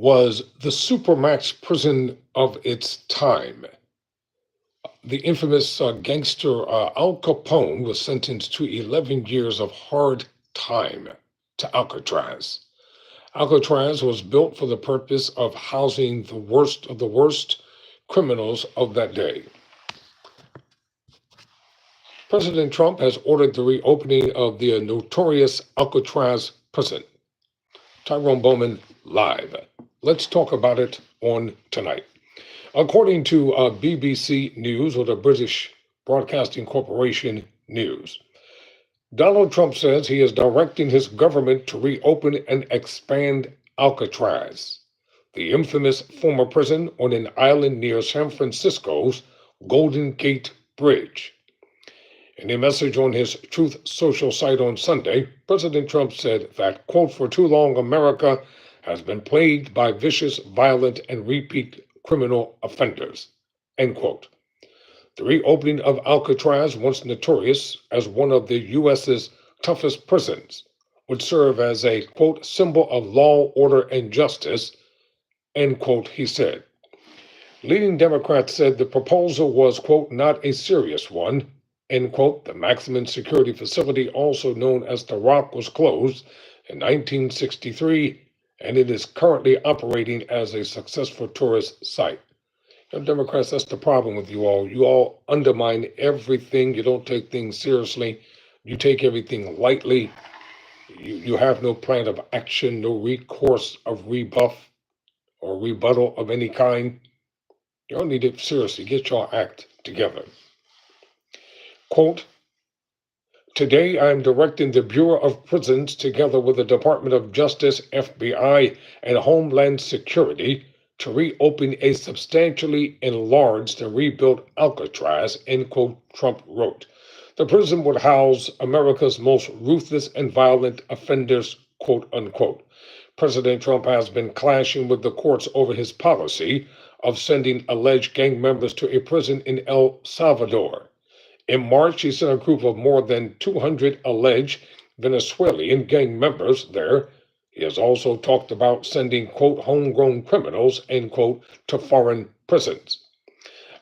was the supermax prison of its time. The infamous gangster Al Capone was sentenced to 11 years of hard time to Alcatraz. Alcatraz was built for the purpose of housing the worst of the worst criminals of that day. President Trump has ordered the reopening of the notorious Alcatraz prison. Tyrone Bowman live. Let's talk about it on tonight. According to BBC News, or the British Broadcasting Corporation News, Donald Trump says he is directing his government to reopen and expand Alcatraz, the infamous former prison on an island near San Francisco's Golden Gate Bridge. In a message on his Truth Social site on Sunday, President Trump said that, quote, "For too long, America has been plagued by vicious, violent, and repeat criminal offenders," end quote. The reopening of Alcatraz, once notorious as one of the U.S.'s toughest prisons, would serve as a, quote, "symbol of law, order, and justice," end quote, he said. Leading Democrats said the proposal was, quote, "not a serious one," end quote. The maximum security facility, also known as the Rock, was closed in 1963, and it is currently operating as a successful tourist site. Democrats, that's the problem with you all. You all undermine everything. You don't take things seriously. You take everything lightly. You have no plan of action, no recourse of rebuff or rebuttal of any kind. You all need to seriously get your act together. Quote, "Today I am directing the Bureau of Prisons together with the Department of Justice, FBI, and Homeland Security to reopen a substantially enlarged and rebuilt Alcatraz," end quote, Trump wrote. The prison would house America's most ruthless and violent offenders, quote unquote. President Trump has been clashing with the courts over his policy of sending alleged gang members to a prison in El Salvador. In March, he sent a group of more than 200 alleged Venezuelan gang members there. He has also talked about sending, quote, "homegrown criminals," end quote, to foreign prisons.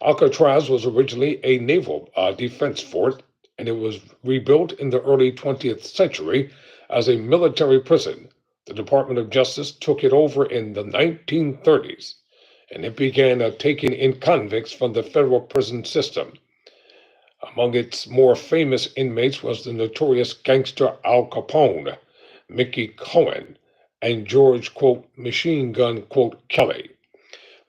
Alcatraz was originally a naval defense fort, and it was rebuilt in the early 20th century as a military prison. The Department of Justice took it over in the 1930s, and it began taking in convicts from the federal prison system. Among its more famous inmates was the notorious gangster Al Capone, Mickey Cohen, and George, quote, "machine gun," quote, Kelly.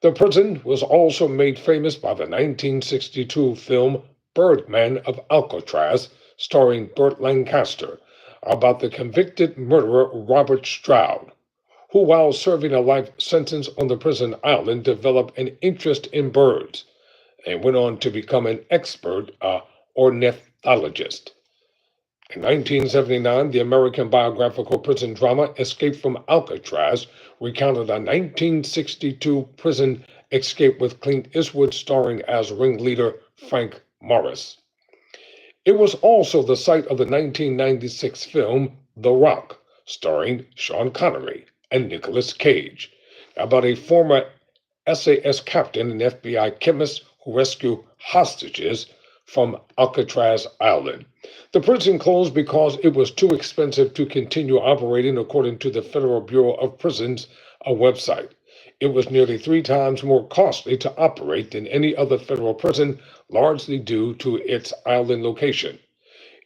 The prison was also made famous by the 1962 film Birdman of Alcatraz, starring Burt Lancaster, about the convicted murderer Robert Stroud, who, while serving a life sentence on the prison island, developed an interest in birds and went on to become an expert ornithologist. In 1979, the American biographical prison drama Escape from Alcatraz recounted a 1962 prison escape with Clint Eastwood starring as ringleader Frank Morris. It was also the site of the 1996 film The Rock, starring Sean Connery and Nicolas Cage, about a former SAS captain and FBI chemist who rescued hostages from Alcatraz Island. The prison closed because it was too expensive to continue operating, according to the Federal Bureau of Prisons, a website. It was nearly 3 times more costly to operate than any other federal prison, largely due to its island location.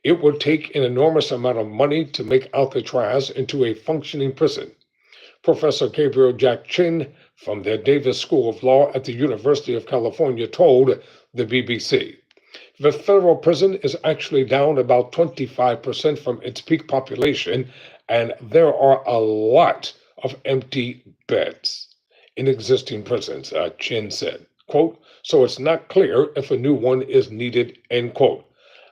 It would take an enormous amount of money to make Alcatraz into a functioning prison. Professor Gabriel Jack Chin from the Davis School of Law at the University of California told the BBC, "The federal prison is actually down about 25% from its peak population, and there are a lot of empty beds in existing prisons," Chin said. Quote, "So it's not clear if a new one is needed," end quote.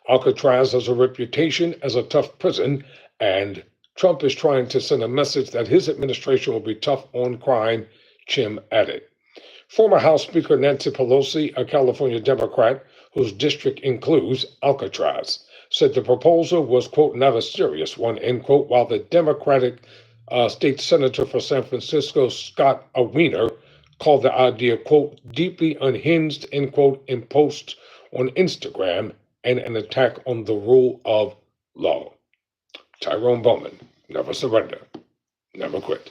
Alcatraz has a reputation as a tough prison, and Trump is trying to send a message that his administration will be tough on crime, Chin added. Former House Speaker Nancy Pelosi, a California Democrat whose district includes Alcatraz, said the proposal was, quote, "not a serious one," end quote, while the Democratic State Senator for San Francisco, Scott Wiener, called the idea, quote, deeply unhinged, end quote, in posts on Instagram and an attack on the rule of law. Tyrone Bowman, never surrender, never quit.